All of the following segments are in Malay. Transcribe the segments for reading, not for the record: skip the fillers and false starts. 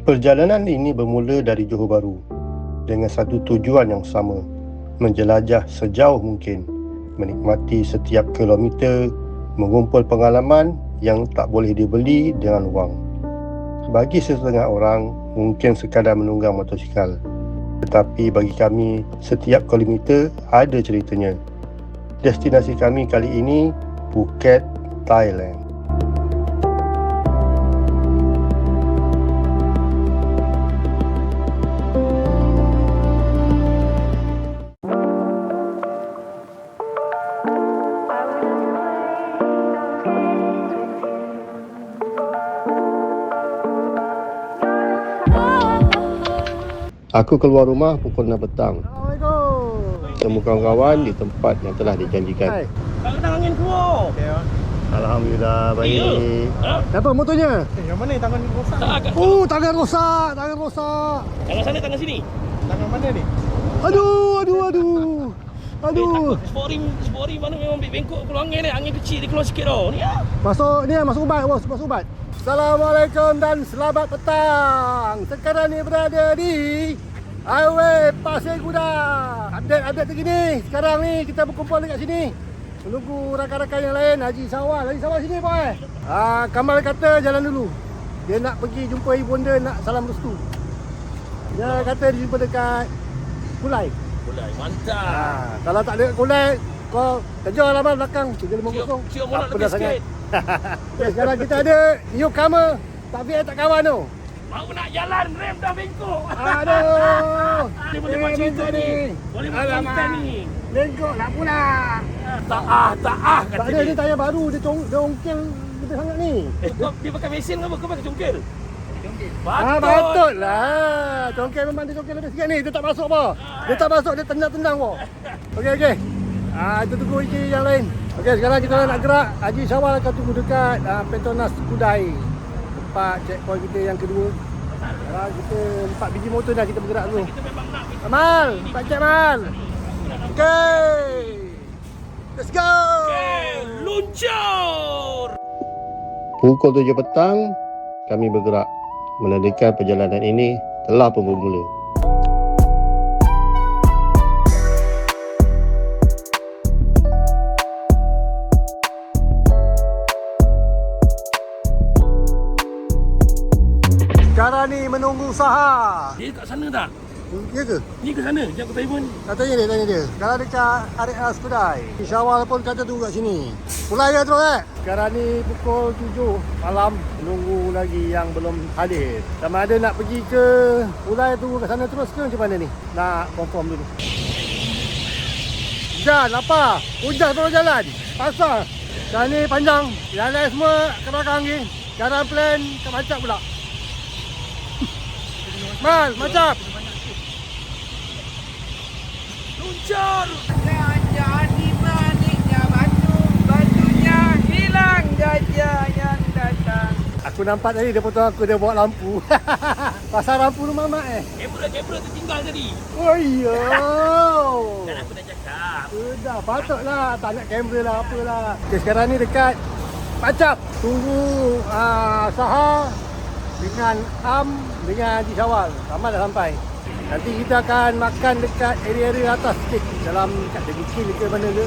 Perjalanan ini bermula dari Johor Bahru dengan satu tujuan yang sama, menjelajah sejauh mungkin, menikmati setiap kilometer, mengumpul pengalaman yang tak boleh dibeli dengan wang. Bagi setengah orang, mungkin sekadar menunggang motosikal. Tetapi bagi kami, setiap kilometer ada ceritanya. Destinasi kami kali ini, Phuket, Thailand. Aku keluar rumah pukul 6 petang. Assalamualaikum. Temu kawan-kawan di tempat yang telah dijanjikan. Hai. Tangan angin keluar. Alhamdulillah, baik. Apa motornya? Yang mana tangan rosak? Oh, tangan rosak, tangan rosak. Tangan sana, tangan sini. Tangan mana ni? Aduh. Spori mana memang bengkok keluar angin ni. Angin kecil dia keluar sikit tau. Ni ya. Masuk ubat, bos, masuk ubat. Assalamualaikum dan selamat petang. Sekarang ni berada di Highway Pasir Kuda. Update terkini. Sekarang ni kita berkumpul dekat sini menunggu rakan-rakan yang lain. Haji Sawal sini boy. Kamal kata jalan dulu. Dia nak pergi jumpa ibu bonda, nak salam restu. Dia kata dia jumpa dekat Kulai. Kulai, mantap. Kalau tak ada Kulai, kau kejar lah belakang 350. Cium nak lebih sikit. Okay, sekarang kita ada newcomer. Tak kawan tu. Mau nak jalan, rem dah bengkok. Aduh. Dia boleh buat cerita ni. Boleh buat cerita ni. Bengkok lah pula. Tak Tak kata ada, dia tayar baru. Dia ongkel lebih sangat ni. Dia pakai mesin ke apa? Kau pakai congkel? Patut lah. Congkel memang dia congkel lebih sikit ni. Dia tak masuk apa. Dia tak masuk, dia tendang apa. Okey. Kita tunggu isi yang lain. Okey, sekarang kita nak gerak. Haji Syawal akan tunggu dekat Petronas Kudai. Tempat checkpoint kita yang kedua. Sekarang kita 4 biji motor dah kita bergerak dulu. Amal, Pak Cik Amal. Okey. Let's go. Luncur. Pukul 7 petang, kami bergerak menandakan perjalanan ini telah pun bermula. Sekarang ni menunggu Saha. Dia kat sana tak? Ya ke? Ni ke sana? Sekejap aku telefon. Tanya dia. Sekarang dekat area Skudai. Syawal pun kata tunggu kat sini. Mulai ya terus Sekarang ni pukul 7 malam. Menunggu lagi yang belum hadir. Sama ada nak pergi ke Ulai tunggu kat sana terus ke macam mana ni? Nak confirm dulu. Hujan, lapar. Hujan terus jalan. Pasal. Sekarang ni panjang. Yang lain semua kerakang ni. Sekarang plan kat Macap pula. Mal, Macap. Luncur. Jadi maniknya batunya hilang gajah yang datang. Aku nampak tadi dia potong aku, dia bawa lampu. Pasal lampu rumah mak Kamera tertinggal tadi. Oh iya. Dan aku dah cakap. Sudah, patutlah. Tak nak kamera lah, apalah. Okay, sekarang ni dekat Macap. Tunggu Saha dengan dengan Haji Syawal. Amal dah sampai. Nanti kita akan makan dekat area-area atas sikit. Dalam dekat Degikil ke mana ke.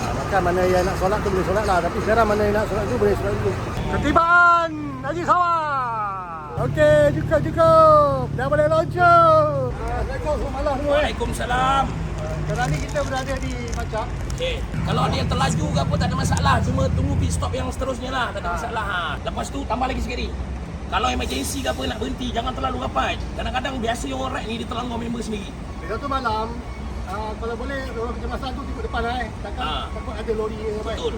Makan mana yang nak solat tu boleh solat lah. Tapi sekarang mana yang nak solat tu boleh solat dulu. Ketibaan Haji Syawal. Okey, cukup. Dah boleh launcher. Assalamualaikum warahmatullahi wabarakatuh. Waalaikumsalam. Sekarang ni kita berada di Macap. Okey, kalau ada yang terlaju ke apa tak ada masalah. Cuma tunggu pit stop yang seterusnya lah. Tak ada masalah. Lepas tu tambah lagi sikit ni. Kalau emergency ke apa nak berhenti, jangan terlalu rapat. Kadang-kadang biasa orang ride ni dia terlanggar member sendiri. Bila tu malam, kalau boleh orang kecemasan tu tengok depan lah takut ada lori ke apa. Betul.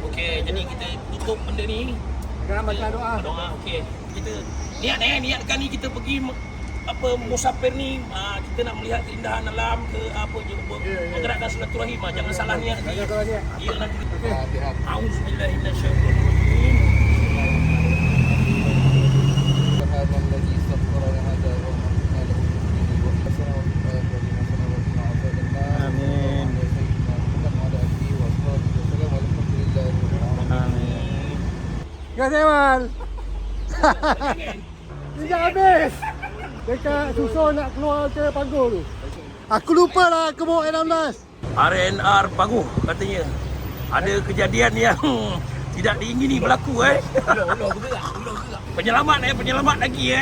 Okey, jadi kita tutup benda ni. Jangan baca doa. Doa, okey. Kita niatkan ni kita pergi musafir ni, kita nak melihat keindahan alam ke apa je, menggerakkan silaturahim. Jangan salah niat ni. Jangan salah niat. Ya nanti kita. Okey. Auzubillahi minasyaitonirrajim. Terima kasih Mal. Minyak habis. Dekat susun nak keluar ke Paguh tu. Aku lupa lah aku bawa N16. RNR Paguh katanya ada kejadian yang tidak diingini berlaku Penyelamat lagi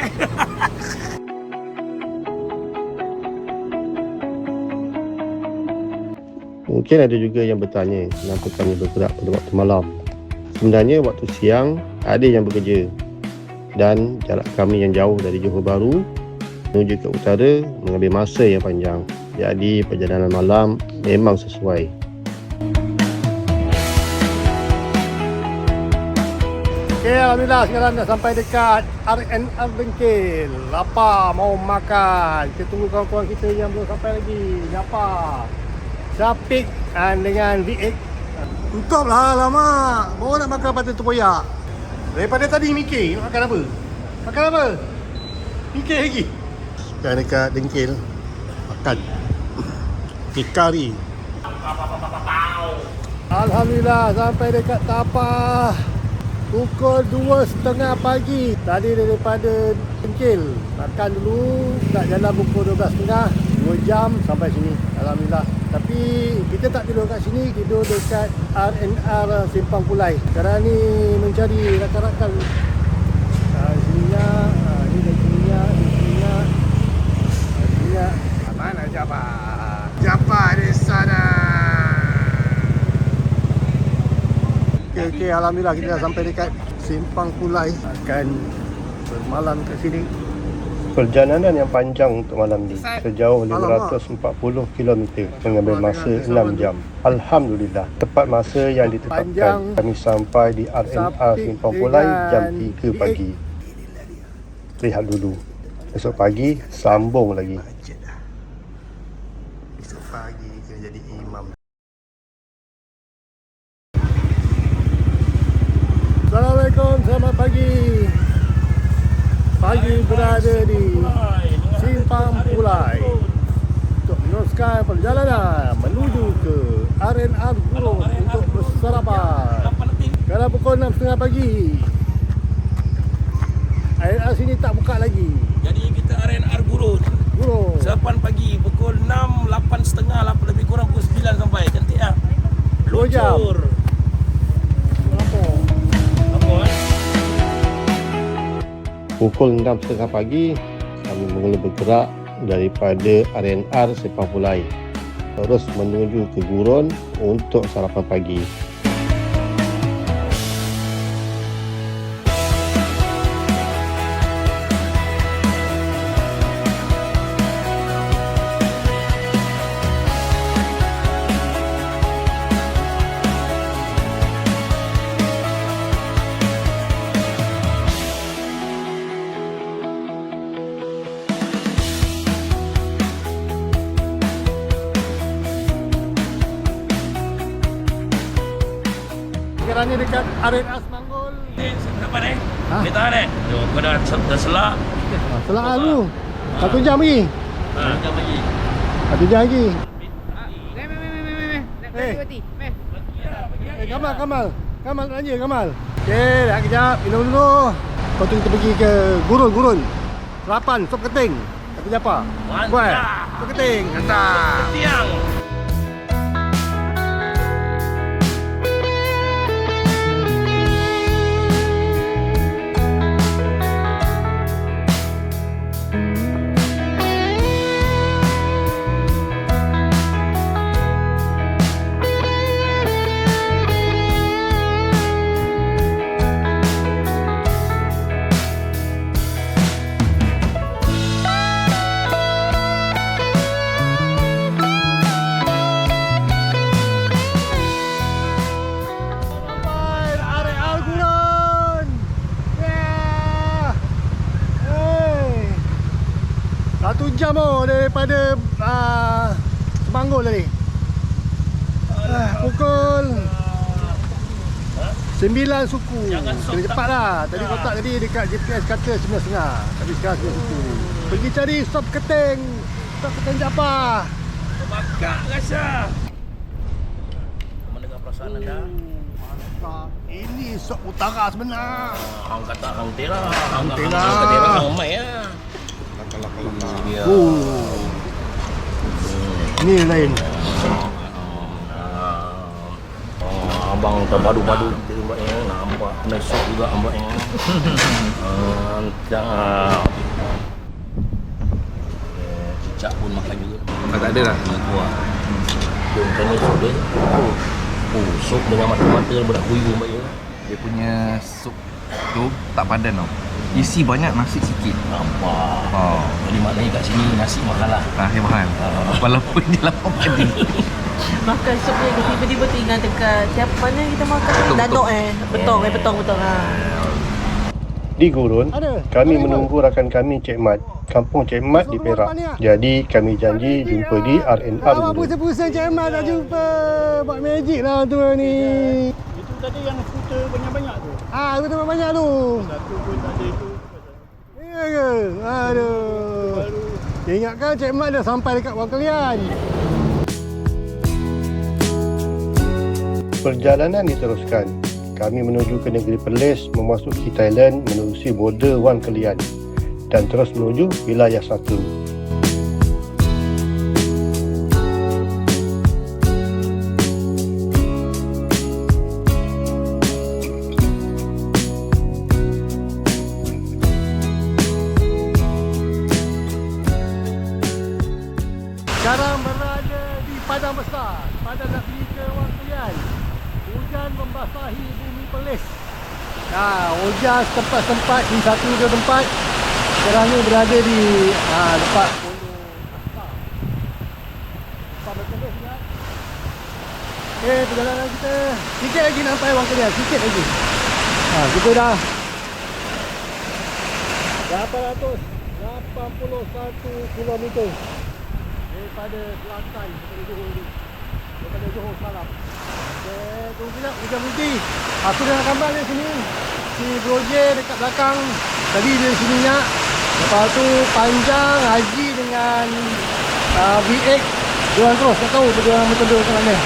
Mungkin ada juga yang bertanya kenapa kami bergerak pada waktu malam. Sebenarnya waktu siang ada yang bekerja dan jarak kami yang jauh dari Johor Bahru menuju ke utara mengambil masa yang panjang. Jadi perjalanan malam memang sesuai. Okay, alhamdulillah sekarang dah sampai dekat RNR Bengkel. Lapar, mau makan. Kita tunggu kawan-kawan kita yang belum sampai lagi. Lapar. Syafiq dengan V8. Tutup lah lama. Baru nak makan patut terpoyak. Daripada tadi mikir nak makan apa? Makan apa? Mikir lagi. Sekarang dekat Bengkel. Makan. Kari. Alhamdulillah sampai dekat Tapah. Pukul 2.30 pagi. Tadi daripada Bengkel makan dulu, nak jalan pukul 12.30, 2 jam sampai sini. Alhamdulillah. Tapi kita tak tidur kat sini, tidur dekat RNR Simpang Pulai. Sekarang ni mencari rakan-rakan. Sininya, ni dari sininya, di sininya. Mana Jabah? Jabah di sana. Okey, alhamdulillah kita dah sampai dekat Simpang Pulai. Akan bermalam kat sini. Perjalanan yang panjang untuk malam ni, sejauh 540 km mengambil masa 6 jam. Alhamdulillah, tepat masa yang ditetapkan. Kami sampai di RNR Simpang Pulai jam 3 pagi. Rehat dulu. Esok pagi sambung lagi. Esok pagi kena jadi imam. Assalamualaikum, selamat pagi. Pagi berada di Simpang Pulai untuk meneruskan perjalanan menuju ke RNR Gurun untuk bersarapan. Sekarang pukul 6.30 pagi. RNR sini tak buka lagi. Jadi kita RNR Gurun sarapan pagi pukul 6, 8.30 lah, lebih kurang pukul 9 sampai. Cantik lah. 2 jam. Pukul 6.30 pagi, kami mula bergerak daripada RNR Simpang Pulai terus menuju ke Gurun untuk sarapan pagi. Sekarang ni dekat RNR Semanggol. Kenapa ni? Ha? Boleh tahan kau dah selak. Selak dulu. 1 jam lagi. 1 jam lagi. 1 jam lagi. Meh. Kamal nak tanya Kamal. Okey, dah kejap. Minum dulu. Lepas tu kita pergi ke Gurun. Sarapan, sop keting. Tapi apa? Buat. Sop keting. Mantap. Tiang. Jam daripada Semanggol tadi. Pukul 9 suku. Kena cepat lah. Tadi kotak tadi dekat GPS kata 9.30. Tapi sekarang 9 suku. Pergi cari sop keting. Sop keting Jabah. Bakar rasa. Mendengar perasaan anda. Ini sop utara sebenar. Hang kata hang tera. Hang tera. Hang tera hang mai ya. Dia. Ni lain. Abang terpadu-padu kita buat yang nampak mesok juga buat yang. Cicak pun makan juga. Tak ada lah. Kuah. Dia makan ni sup dia. Sup dengan mata-mata budak kuyuh mbak ya. Dia punya sup tu tak padan tau. Isi banyak, nasi sikit. Nampak. Oh. Jadi maknanya kat sini nasi mahal lah. Dia mahal. Walaupun dia lapar padi. Makan sup ni tiba-tiba tinggal dekat siapa mana kita makan Betul, Danok betul. Betong ha. Di Gurun, Ada. kami Ada, menunggu rakan kami Cik Mat, kampung Cik Mat di Perak. Jadi kami janji jumpa di R&R Awak Gurun. pusing-pusing Cik Mat tak jumpa. Buat magic lah tu ni. Itu tadi yang skuter banyak-banyak tu. Itu tu banyak tu. Satu pun tak ada itu. Ya ke? Aduh. Ingatkan Cik Mat dah sampai dekat Wang Kelian. Perjalanan diteruskan. Kami menuju ke negeri Perlis, memasuki Thailand menerusi border Wan Kelian dan terus menuju wilayah 1. Sekarang berada di Padang Besar. Padang nak pergi ke Wang Kelian. Hujan membasahi bumi Perlis. Hujan setempat-tempat di satu dua tempat. Sekarang ni berada di dekat Pondok Asar. Sampai Perlis ya. Perjalanan kita sikit lagi nak sampai Wang Kelian, sikit lagi. Kita dah 881 km daripada selatan daripada Johor ni. Daripada Johor semalam. Tunggu sekejap, hujan berhenti. Aku dah nak gambar di sini. Si Broje dekat belakang. Tadi dia si minyak. Lepas tu panjang Haji dengan V8 diorang terus, tak tahu diorang betul-betul kat mana.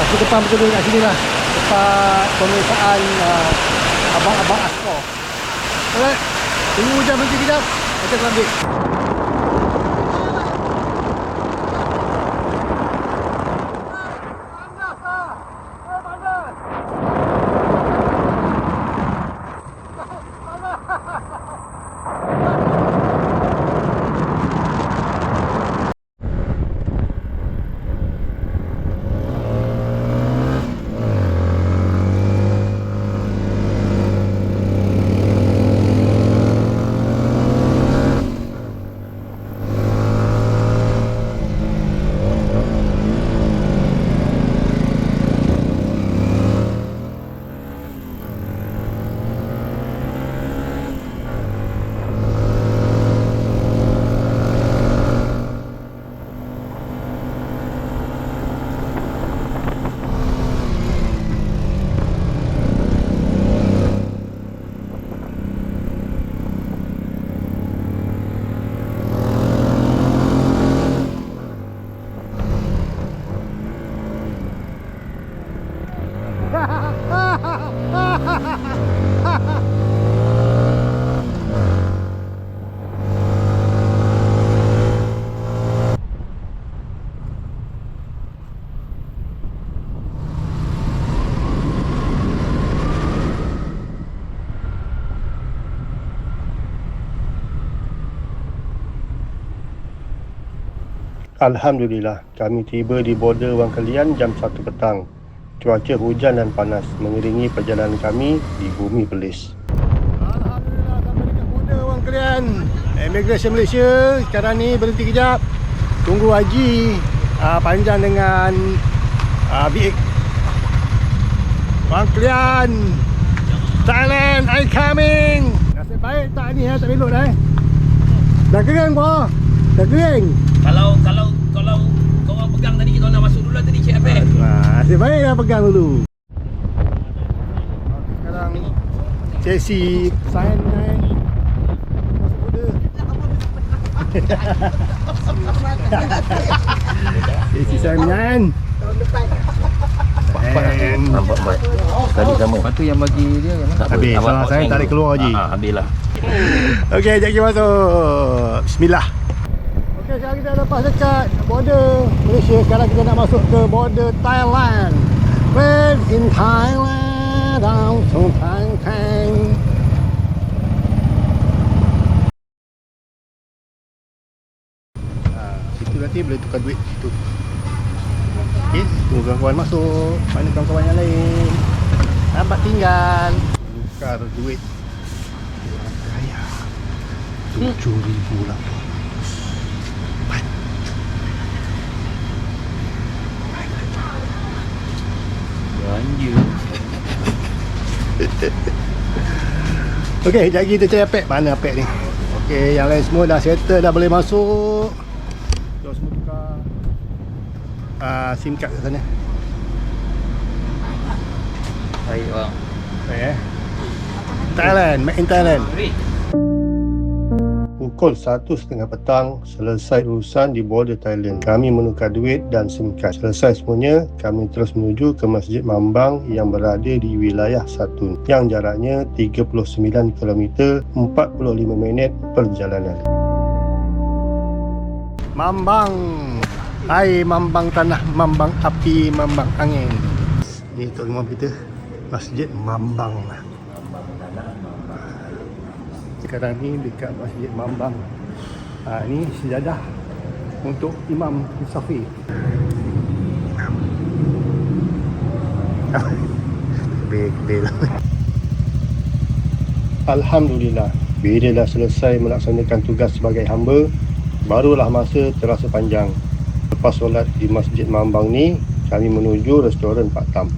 Aku depan betul-betul kat sini lah. Tempat pemeriksaan abang-abang askar. Alright, tunggu hujan berhenti kejap. Kita ambil. Alhamdulillah, kami tiba di border Wang Kelian jam 1 petang. Cuaca hujan dan panas mengiringi perjalanan kami di bumi Perlis. Alhamdulillah sampai dekat border Wang Kelian. Immigration Malaysia sekarang ni berhenti kejap. Tunggu Haji panjang dengan V8. Wang Kelian, Thailand, I coming. Nasib baik tak ni tak belok dah. Dah kering bro. Dah kering. Kalau kau orang pegang tadi, kita nak masuk dulu lah tadi Cik Abel. Nasib baik dah pegang dulu. Sekarang sesi sign naik masuk border. Sesi sign Nampak baik. Sekali sama. Lepas tu yang bagi dia yang mana? Tak apa. Habis, Abang salah saya yang tarik dulu. keluar, Haji. Habis lah. Okey, jap lagi masuk. Bismillah. Okey, sekarang kita lepas dekat border Malaysia. Sekarang kita nak masuk ke border Thailand. Where in Thailand, down to Thailand. Situ nanti boleh tukar duit situ. Okey, tunggu kawan-kawan masuk. Mana kawan-kawan yang lain? Nampak tinggal. Tukar duit. Kaya. 7,000 lah. Belanja. Okey, sekejap lagi kita cari apek. Mana apek ni? Okey, yang lain semua dah settle, dah boleh masuk. Jom semua tukar SIM card kat sana. Baik bang. Baik Thailand, made in Thailand. Pukul 1.30 petang, selesai urusan di border Thailand. Kami menukar duit dan SIM card. Selesai semuanya, kami terus menuju ke Masjid Mambang yang berada di wilayah Satun, yang jaraknya 39 km 45 minit perjalanan. Mambang. Hai Mambang tanah, Mambang api, Mambang angin. Ni tok rumah kita, Masjid Mambang. Sekarang ni dekat Masjid Mambang. Ni sejadah untuk Imam Musafi. Bel. Alhamdulillah, bila dah selesai melaksanakan tugas sebagai hamba, barulah masa terasa panjang. Lepas solat di Masjid Mambang ni, kami menuju restoran Pak Tam.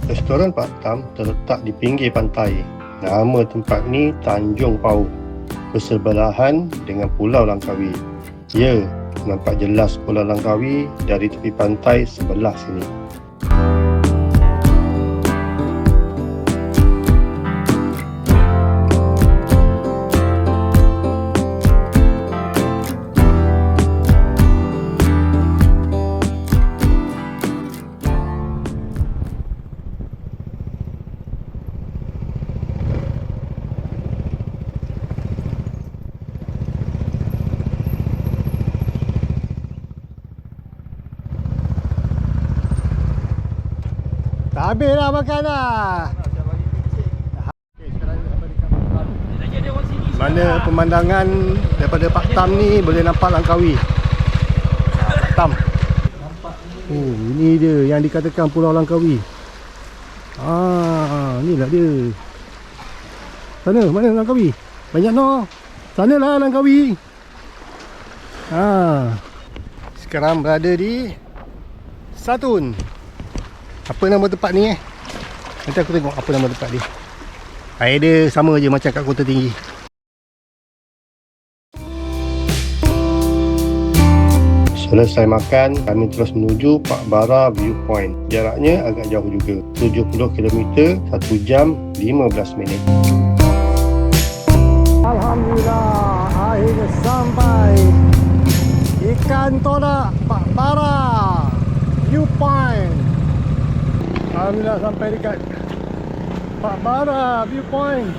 Restoran Pak Tam terletak di pinggir pantai. Nama tempat ni Tanjung Pau, bersebelahan dengan Pulau Langkawi. Ya, nampak jelas Pulau Langkawi dari tepi pantai sebelah sini. Dah habis dah makan dah. Mana pemandangan daripada Pak Tam ni boleh nampak Langkawi. Pak Tam. Oh, ini dia yang dikatakan Pulau Langkawi. Inilah dia. Sana, mana Langkawi? Banyak no. Sanalah Langkawi. Sekarang berada di Satun. Apa nama tempat ni Nanti aku tengok apa nama tempat dia. Air dia sama je macam kat Kota Tinggi. Selesai makan, kami terus menuju Pak Bara Viewpoint. Jaraknya agak jauh juga, 70 km 1 jam 15 minit. Alhamdulillah, akhirnya sampai ikan todak Pak Bara Viewpoint. Alhamdulillah sampai dekat Pak Bara Viewpoint.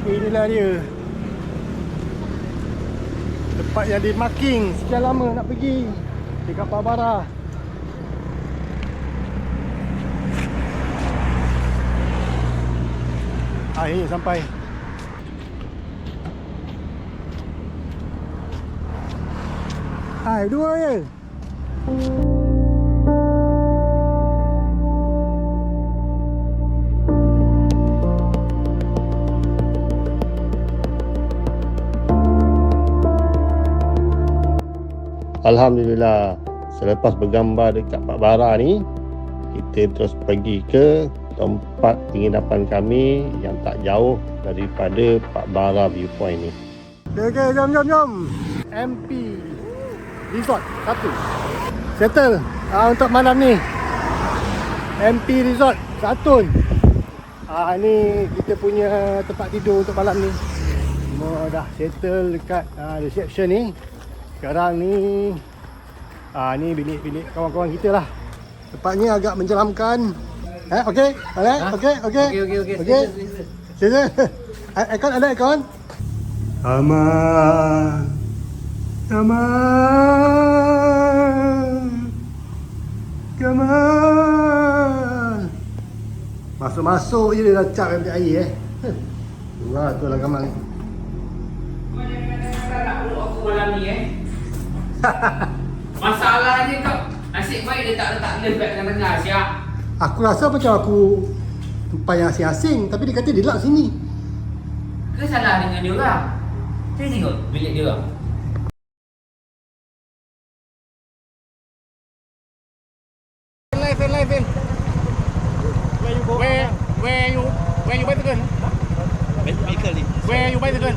Inilah dia tempat yang dimarking sekian lama nak pergi dekat Pak Bara. Akhirnya sampai. Hai, dua je. Alhamdulillah, selepas bergambar dekat Pak Bara ni, kita terus pergi ke tempat penginapan kami yang tak jauh daripada Pak Bara Viewpoint ni. Okey, jom. MP Resort 1 settle untuk malam ni. MP Resort Satun. Ni kita punya tempat tidur untuk malam ni. Semua dah settle dekat reception ni. Sekarang ni ni bilik-bilik kawan-kawan kita lah. Tempat ni agak menyeramkan. Okey? Alright? Okey? Okey? Okey. Sila. Aircon ada aircon? Aman. Aman. Kamal. Masuk-masuk je dia dah cap ambil air Wah, tu lah Kamal. Tak perlu aku malam ni Masalahnya kau nasib baik dia tak letak lift kat tengah-tengah siap. Aku rasa macam aku tupai yang asing-asing, tapi dia kata dia letak sini. Ke salah dengan dia orang? Saya tengok bilik dia orang. Live. Where you bicycle? Where you bicycle?